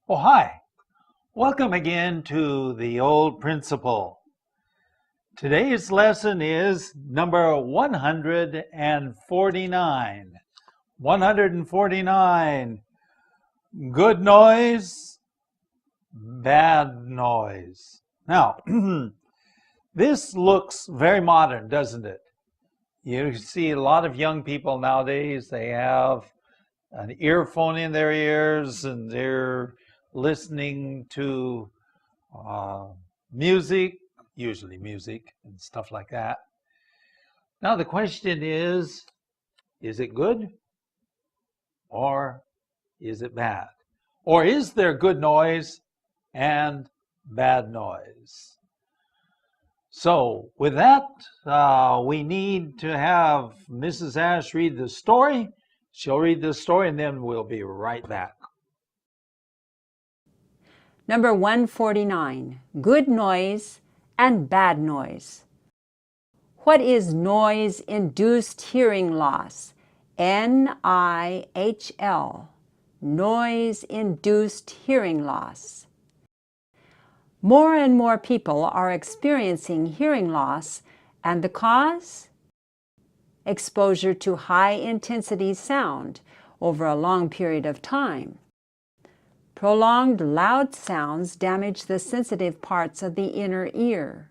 Oh, hi. Welcome again to the old principle. Today's lesson is number 149. 149. Good noise, bad noise. Now, this looks very modern, doesn't it? You see a lot of young people nowadays, they have an earphone in their ears and they're listening to music, usually music and stuff like that. Now the question is it good or is it bad? Or is there good noise and bad noise? So with that, we need to have Mrs. Ash read the story. She'll read the story and then we'll be right back. Number 149, good noise and bad noise. What is noise-induced hearing loss? NIHL, noise-induced hearing loss. More and more people are experiencing hearing loss, and the cause? Exposure to high-intensity sound over a long period of time. Prolonged loud sounds damage the sensitive parts of the inner ear.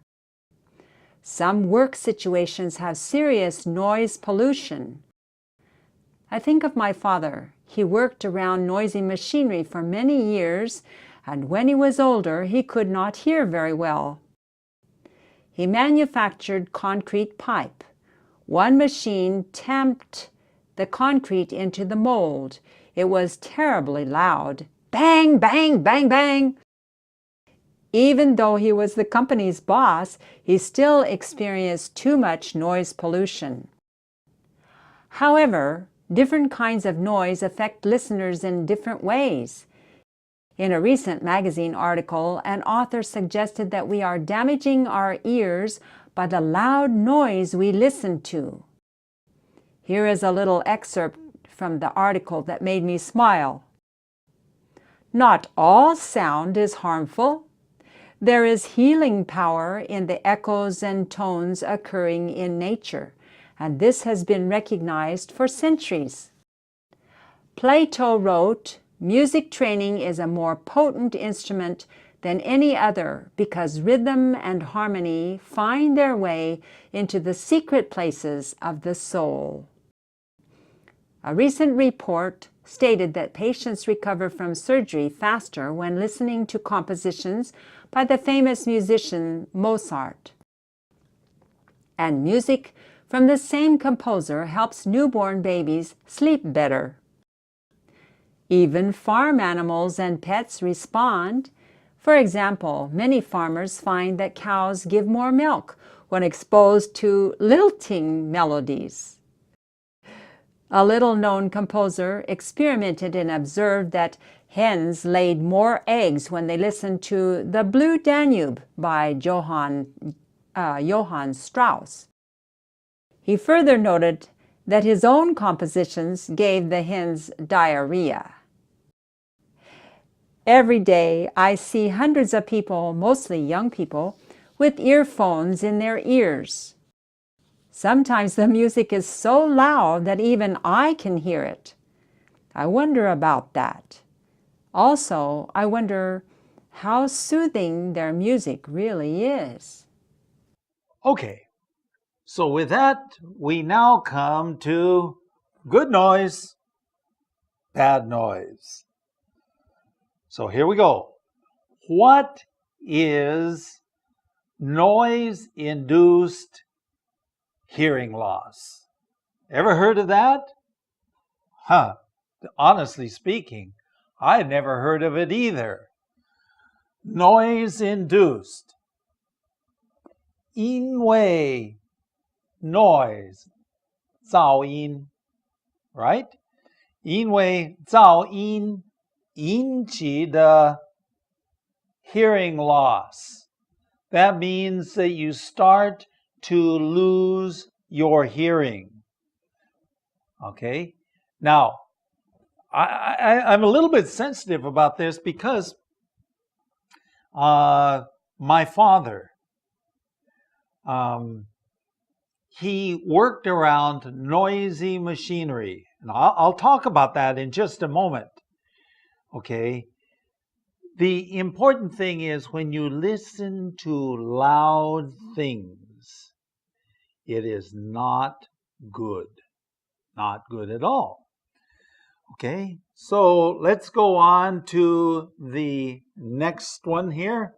Some work situations have serious noise pollution. I think of my father. He worked around noisy machinery for many years, and when he was older, he could not hear very well. He manufactured concrete pipe. One machine tamped the concrete into the mold. It was terribly loud. Bang, bang, bang, bang. Even though he was the company's boss, he still experienced too much noise pollution. However, different kinds of noise affect listeners in different ways. In a recent magazine article, an author suggested that we are damaging our ears by the loud noise we listen to. Here is a little excerpt from the article that made me smile. Not all sound is harmful. There is healing power in the echoes and tones occurring in nature, and this has been recognized for centuries. Plato wrote, "Music training is a more potent instrument than any other because rhythm and harmony find their way into the secret places of the soul." A recent report stated that patients recover from surgery faster when listening to compositions by the famous musician Mozart. And music from the same composer helps newborn babies sleep better. Even farm animals and pets respond. For example, many farmers find that cows give more milk when exposed to lilting melodies. A little-known composer experimented and observed that hens laid more eggs when they listened to The Blue Danube by Johann Strauss. He further noted that his own compositions gave the hens diarrhea. Every day I see hundreds of people, mostly young people, with earphones in their ears. Sometimes the music is so loud that even I can hear it. I wonder about that. Also, I wonder how soothing their music really is. Okay, so with that, we now come to good noise, bad noise. So here we go. What is noise-induced hearing loss? Ever heard of that? Honestly speaking, I've never heard of it either. Noise-induced. 因为 noise 噪音 right? 因为噪音引起的 hearing loss. That means that you start to lose your hearing. Okay? Now, I'm a little bit sensitive about this because my father, he worked around noisy machinery. And I'll talk about that in just a moment. Okay. The important thing is when you listen to loud things, it is not good. Not good at all. Okay, so let's go on to the next one here.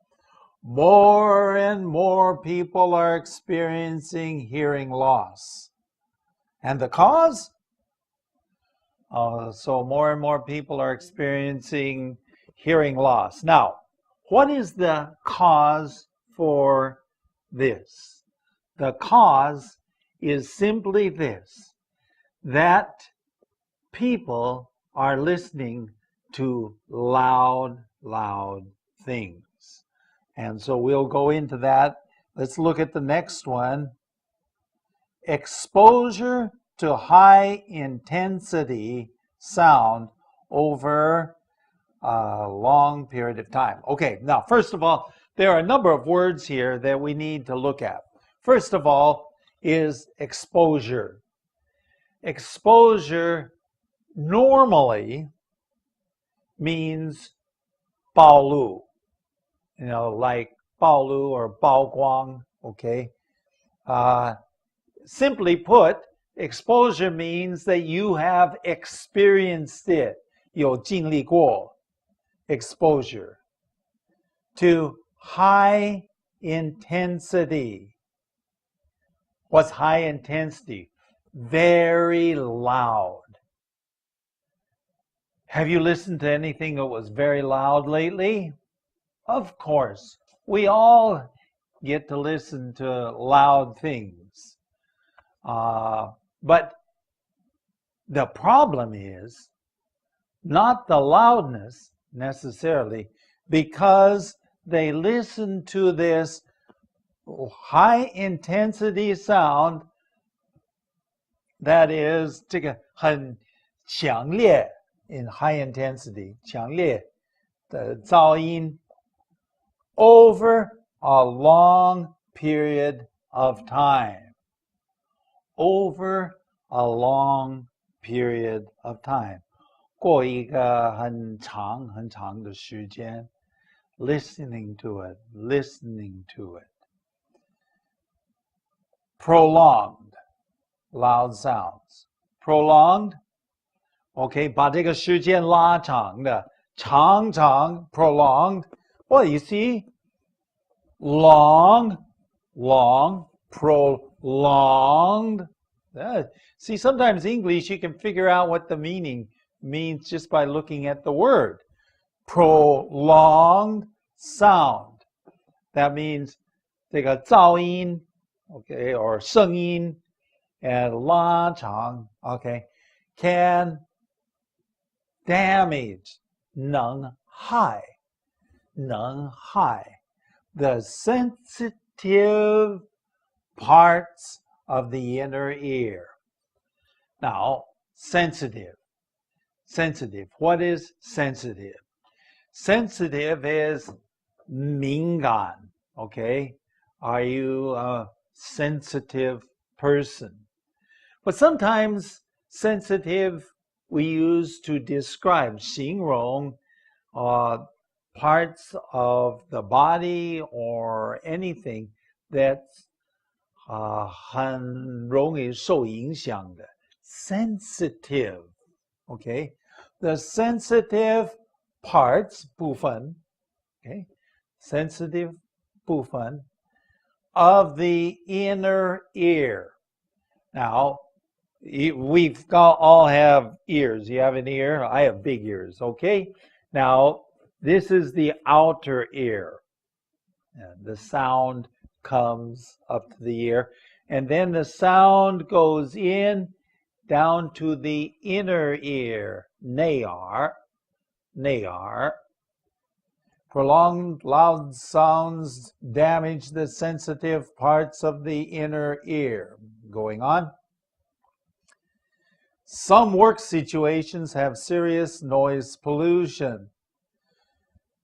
More and more people are experiencing hearing loss. And the cause? So more and more people are experiencing hearing loss. Now, what is the cause for this? The cause is simply this, that people are listening to loud things. And so we'll go into that. Let's look at the next one. Exposure to high intensity sound over a long period of time. Okay, now first of all, there are a number of words here that we need to look at. First of all is exposure. Exposure normally means 暴露, like 暴露 or 曝光, okay? Simply put, exposure means that you have experienced it. 有经历过 exposure to high intensity. What's high intensity? Very loud. Have you listened to anything that was very loud lately? Of course. We all get to listen to loud things. But the problem is not the loudness necessarily, because they listen to this high intensity sound that is 这个很强烈 in high intensity, 强烈的噪音 over a long period of time. Over a long period of time. 过一个很长的时间 listening to it. Prolonged loud sounds. Prolonged, okay, 把这个时间拉长的 prolonged. Well, you see, long, prolonged. See, sometimes English, you can figure out what the meaning means just by looking at the word. Prolonged sound. That means 这个噪音, okay, or 声音, and 拉长, okay, can damage, 能害 the sensitive parts of the inner ear. Now, sensitive. What is sensitive? Sensitive is 敏感, okay? Are you a sensitive person? But sometimes sensitive we use to describe 形容 parts of the body or anything that's 很容易受影响的 sensitive, okay? The sensitive parts 部分 okay? Sensitive 部分 of the inner ear. Now, we've all have ears. You have an ear? I have big ears, okay? Now, this is the outer ear. And the sound comes up to the ear. And then the sound goes in down to the inner ear, 内耳. Prolonged loud sounds damage the sensitive parts of the inner ear. Going on. Some work situations have serious noise pollution.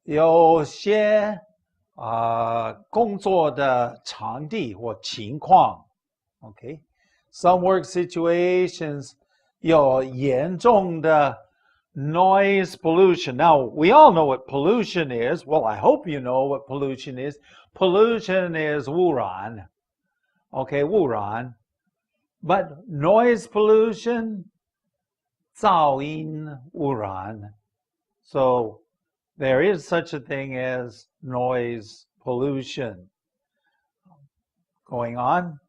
有些工作的场地或情况 ，OK， some work situations 有严重的 noise pollution. Now, we all know what pollution is. Well, I hope you know what pollution is. Pollution is 污染 ，OK， 污染。But noise pollution, 噪音污染 So there is such a thing as noise pollution going on.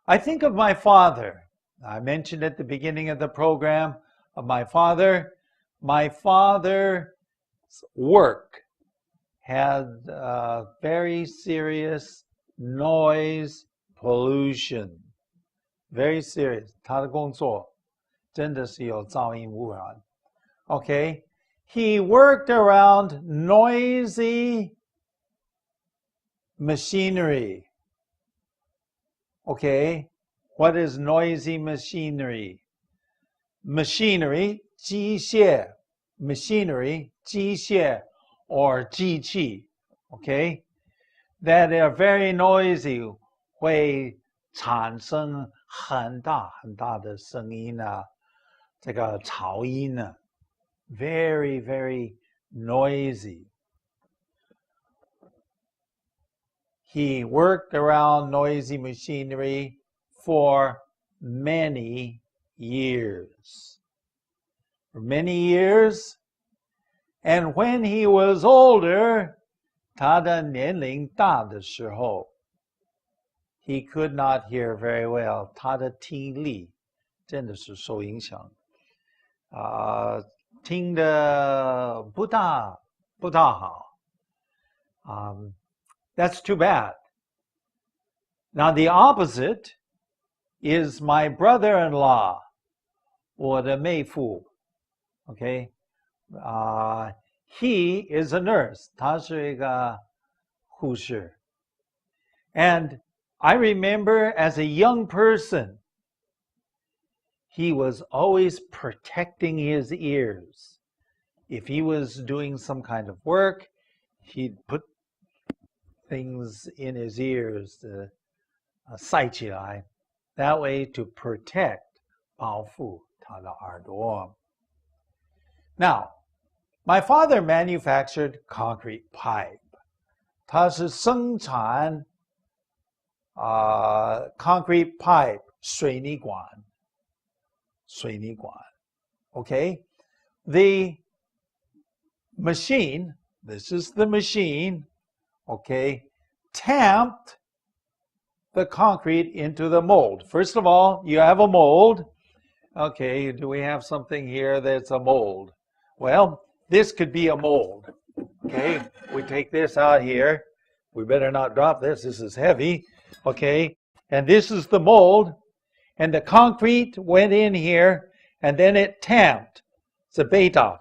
I think of my father. I mentioned at the beginning of the program of my father. My father's work had very serious noise pollution. Very serious. 他的工作真的是有噪音污染。Okay? He worked around noisy machinery. Okay? What is noisy machinery? Machinery, 机械 machinery, 机械 or 机器 okay? That are very noisy, 会产生很大很大的声音啊，这个噪音啊 very, very noisy. He worked around noisy machinery for many years. For many years. And when he was older, 他的年龄大的时候 he could not hear very well. 他的听力真的是受影响。听得不大好。That's too bad. Now the opposite is my brother-in-law, 我的妹夫 Okay? He is a nurse. 他是一个护士。And I remember as a young person, he was always protecting his ears. If he was doing some kind of work, he'd put things in his ears, 塞起来 that way to protect, 保护他的耳朵。Now, my father manufactured concrete pipe. 他是生产concrete pipe, 水泥管 Okay? The machine, this is the machine, okay, tamped the concrete into the mold. First of all, you have a mold. Okay, do we have something here that's a mold? Well, this could be a mold. Okay, we take this out here. We better not drop this. This is heavy. Okay, and this is the mold. And the concrete went in here, and then it tamped. It's a beta.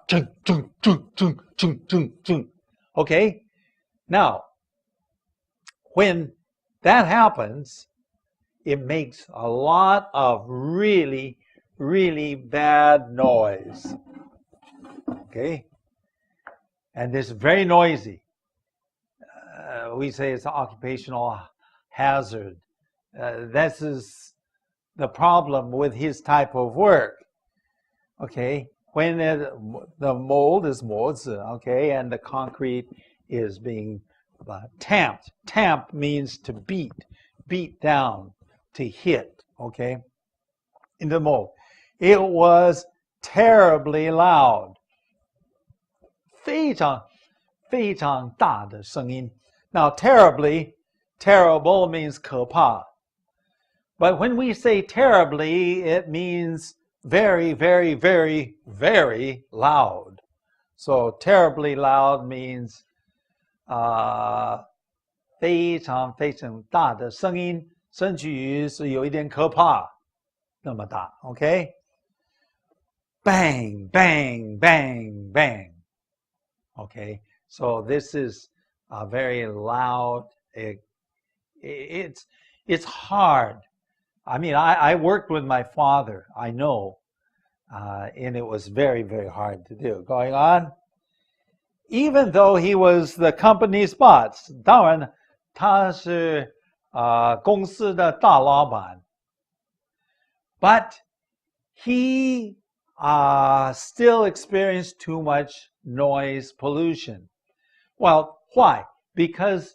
Okay, now, when that happens, it makes a lot of really, really bad noise. Okay? And this is very noisy. We say it's an occupational hazard. This is the problem with his type of work. Okay? When the mold is 模子, okay, and the concrete is being tamped. Tamp means to beat down, to hit, okay, in the mold. It was terribly loud. 非常非常大的声音. Now, terrible means 可怕. But when we say terribly, it means very, very, very, very loud. So terribly loud means 非常非常大的声音，甚至于是有一点可怕，那么大 ，OK？ Bang, bang, bang, bang. Okay, so this is very loud. It's hard I mean, I worked with my father, I know, and it was very, very hard to do. Going on, even though he was the company's boss, 当然他是公司的大老板 but he still experienced too much noise pollution. Well, why? Because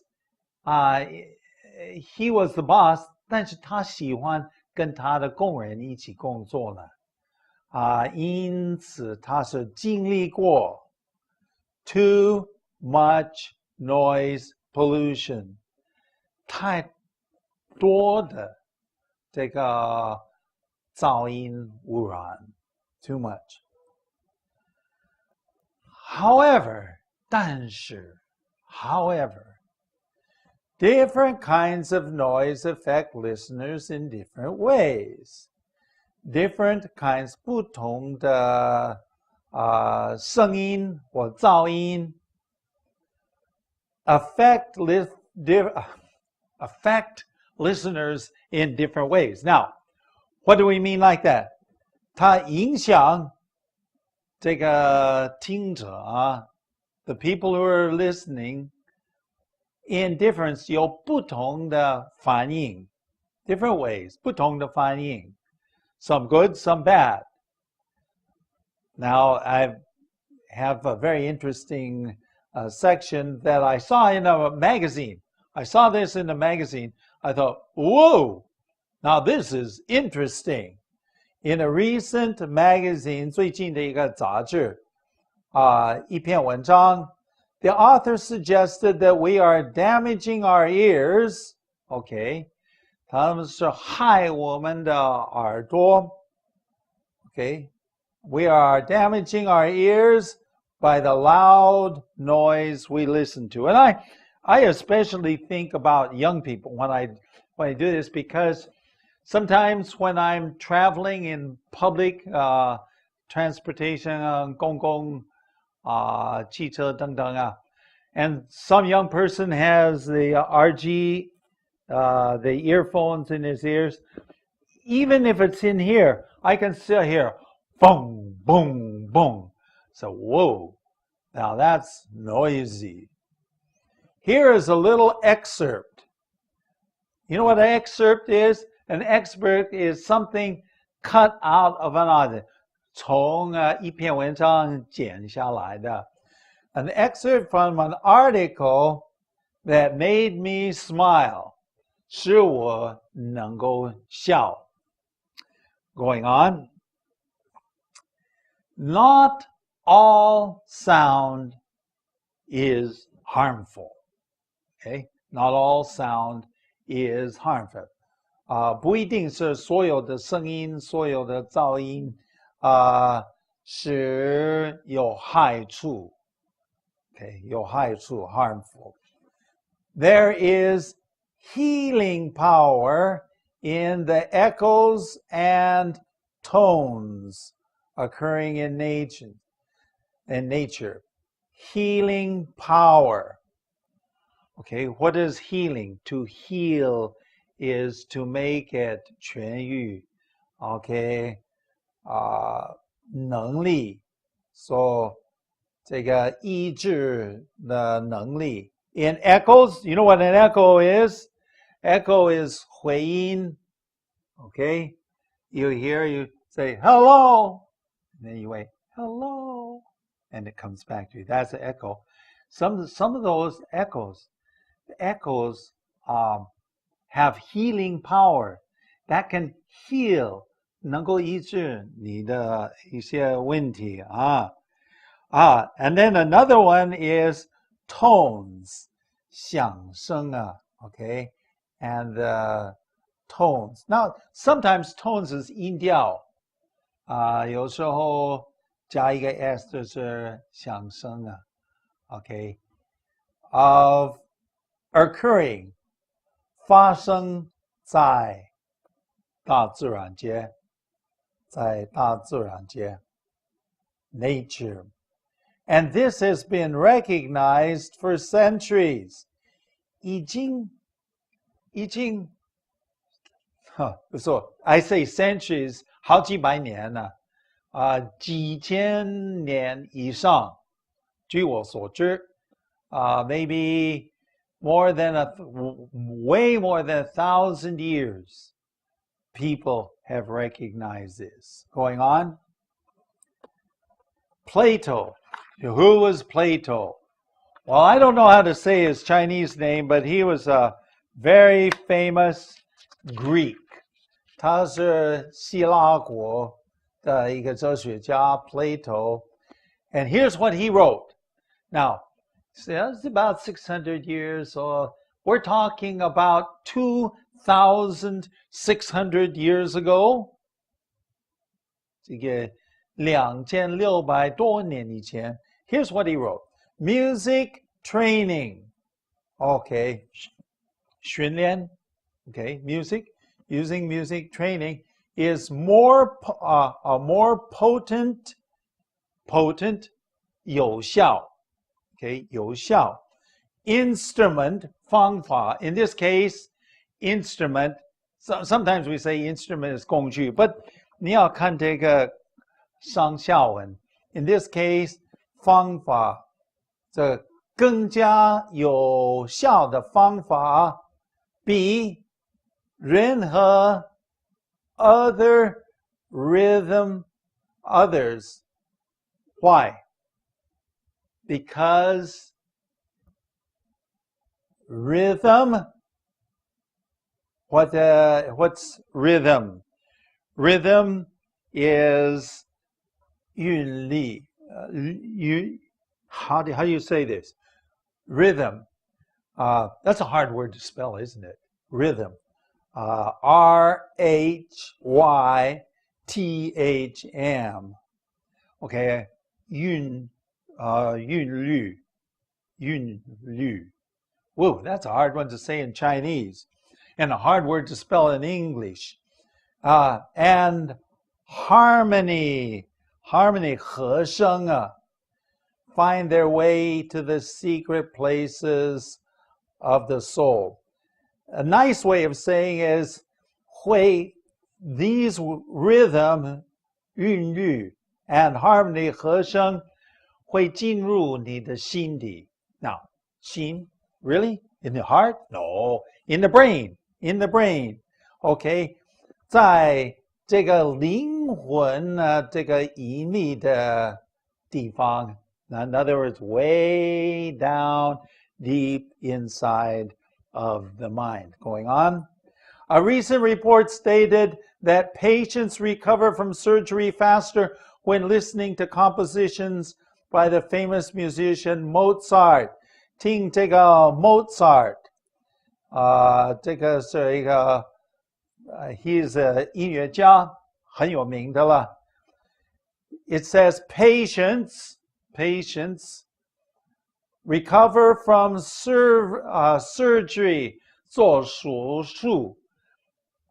he was the boss, 但是他喜欢跟他的工人一起工作呢。因此他是经历过 too much noise pollution， 太多的这个噪音污染 ，too much. However, 但是 however, different kinds of noise affect listeners in different ways. Different kinds 不同的声音或噪音 affect listeners in different ways. Now, what do we mean like that? 它影响这个听者the people who are listening in difference 有不同的反应 different ways 不同的反应 some good, some bad. Now, I have a very interesting section that I saw in a magazine. I saw this in a magazine. I thought, whoa, now this is interesting. In a recent magazine, 最近的一个杂志一篇文章 the author suggested that we are damaging our ears. Okay, 他们是害我们的耳朵 Okay, we are damaging our ears by the loud noise we listen to. And I especially think about young people when I do this, because sometimes when I'm traveling in public transportation, 公共汽车等等 and some young person has the RG, the earphones in his ears. Even if it's in here, I can still hear boom, boom, boom. So, whoa, now that's noisy. Here is a little excerpt. You know what an excerpt is? An excerpt is something cut out of another. 从一篇文章剪下来的 An excerpt from an article that made me smile. 使我能够笑 Going on. Not all sound is harmful. Okay? Not all sound is harmful. 不一定是所有的声音、所有的噪音是有害处 Okay, 有害处 harmful. There is healing power in the echoes and tones occurring in nature. Healing power. Okay, what is healing? To heal is to make it 痊愈 Okay, 能力 So 这个医治的能力 In echoes, you know what an echo is? Echo is 回音 Okay, you hear, you say hello, and then you wait hello, and it comes back to you. That's an echo. Some of those echoes, the echoes have healing power that can heal, 能够医治你的一些问题and then another one is tones, 响声okay, and tones. Now, sometimes tones is 音调有时候加一个 s 就是响声okay, of occurring 发生在大自然界 nature. And this has been recognized for centuries. 已经 So I say centuries, 好几百年呢，几千年以上。据我所知，maybe way more than 1,000 years, people have recognized this going on. Plato. Who was Plato? Well, I don't know how to say his Chinese name, but he was a very famous Greek. 他是希腊国的一个哲学家 Plato. And here's what he wrote. Now, it's about 600 years, or we're talking about 2,600 years ago. 这个2600多年以前 Here's what he wrote. Music training. Okay. 训练. Okay. Using music training is more potent, 有效. Okay. 有效. Instrument, 方法. In this case, instrument, sometimes we say instrument is 工具, but 你要看这个上下文. In this case, 方法，这更加有效的方法比任何 other rhythm others. Why? Because rhythm, what's rhythm? Rhythm is 韵律. How do you say this? Rhythm. That's a hard word to spell, isn't it? Rhythm. R-H-Y-T-H-M. Okay. 韵律. Whoa, that's a hard one to say in Chinese, and a hard word to spell in English. And harmony. Harmony, 和声啊, find their way to the secret places of the soul. A nice way of saying is, 会 these rhythm, 韵律 and harmony, 和声会进入你的心底. Now, 心, really? In the heart? No. In the brain. In the brain. Okay. 在这个灵魂呢，这个隐秘的地方 in other words, way down deep inside of the mind. Going on. A recent report stated that patients recover from surgery faster when listening to compositions by the famous musician Mozart. 听这个 Mozart. 这个是一个he's a 音乐家，很有名的了。It says patients recover from surgery, 做手术，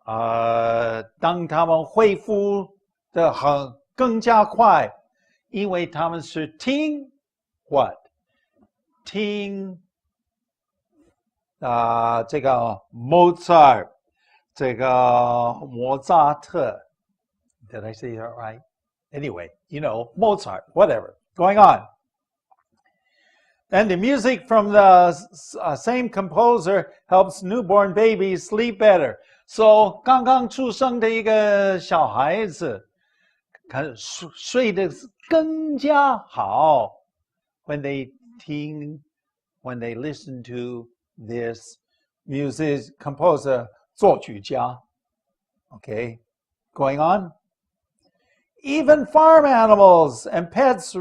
当他们恢复的更加快，因为他们是听 what？ 听这个 Mozart。这个莫扎特 Did I say that right? Anyway, you know, Mozart, whatever. Going on. And the music from the same composer helps newborn babies sleep better. So, 刚刚出生的一个小孩子睡得更加好 when they listen to this music composer 作曲家 Okay, going on. Even farm animals and pets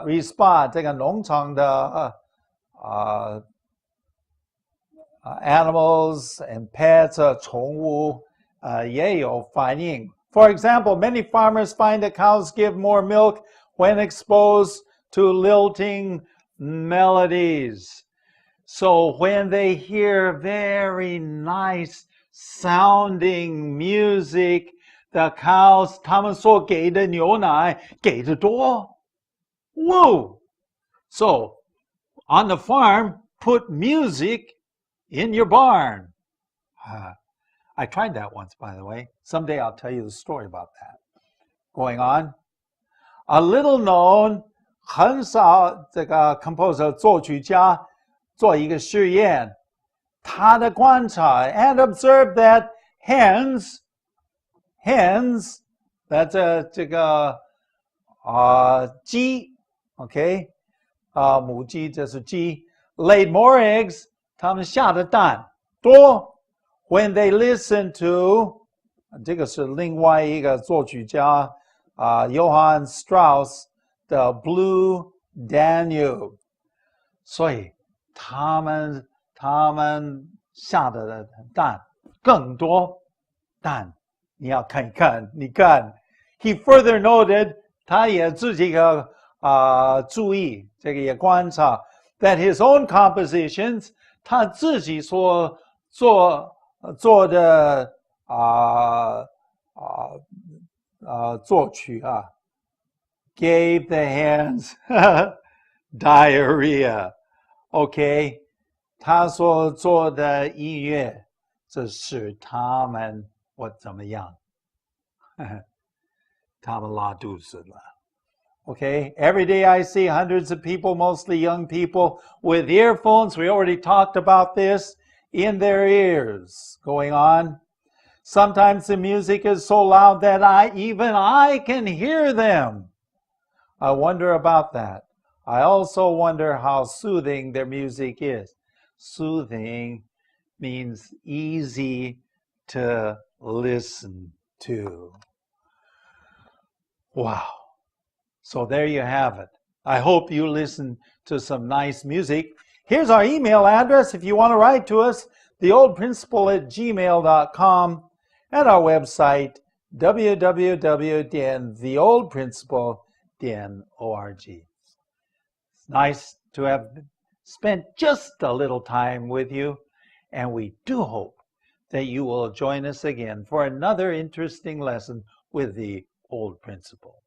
respond. 这个农场的animals and pets 宠物也有反应. For example, many farmers find that cows give more milk when exposed to lilting melodies. So when they hear very nice sounding music, the cows, 他们所给的牛奶给得多. Whoa! So on the farm, put music in your barn. I tried that once, by the way. Someday I'll tell you the story about that. Going on. A little known, 很少这个 composer 作曲家做一个实验，他的观察 and observed that hens, that's 这个鸡 ，OK， 母鸡这是鸡 ，laid more eggs， 它们下的蛋多 ，when they listen to， 这个是另外一个作曲家Johann Strauss 的 Blue Danube， 所以他们下的蛋更多，但你要看一看，你看 ，he further noted， 他也自己注意，这个也观察 that his own compositions， 他自己所做的作曲gave the hens diarrhea，OK， 他所做的音乐，这使他们怎么样？他们拉肚子了。Okay, every day I see hundreds of people, mostly young people, with earphones. We already talked about this, in their ears. Going on. Sometimes the music is so loud that even I can hear them. I wonder about that. I also wonder how soothing their music is. Soothing means easy to listen to. Wow. So there you have it. I hope you listen to some nice music. Here's our email address if you want to write to us, theoldprinciple@gmail.com, and our website, www.theoldprinciple.org. It's nice to have spent just a little time with you, and we do hope that you will join us again for another interesting lesson with the Old Principle.